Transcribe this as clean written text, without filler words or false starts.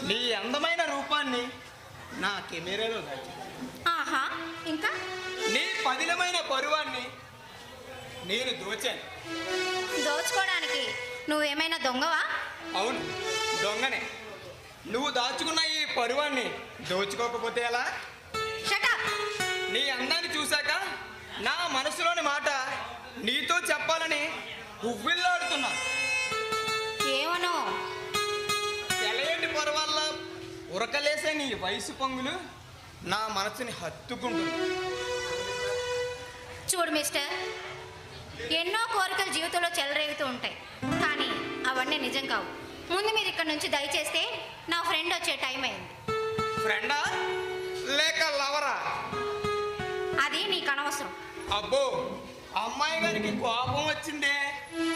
నీ అందమైన రూపాన్ని నా కెమెరాలో దాచి, ఆహా, ఇంకా నీ పదిలమైన పరువాన్ని నేను దోచాను. దోచుకోవడానికి నువ్వేమైనా దొంగవా? అవును, దొంగనే. నువ్వు దాచుకున్న ఈ పరువాన్ని దోచుకోకపోతే ఎలా? షటప్. నీ అందాన్ని చూశాక నా మనసులోని మాట నీతో చెప్పాలని ఉవ్విల్లాడుతున్నా. ఏమనో? తెలయంటి పరువాల్లో ఉరకలేసే నీ వయసు పొంగులు నా మనసుని హత్తుకుంటుంది. చూడు మిస్టర్, ఎన్నో కోరికలు జీవితంలో చెలరేగుతూ ఉంటాయి, కానీ అవన్నీ నిజం కావు. ముందు మీరు ఇక్కడ నుంచి దయచేస్తే నా ఫ్రెండ్ వచ్చే టైం అయింది. ఫ్రెండా లేక లవరా? అది నీకు అనవసరం. అబ్బో, అమ్మాయి గారికి కోపం వచ్చిందే.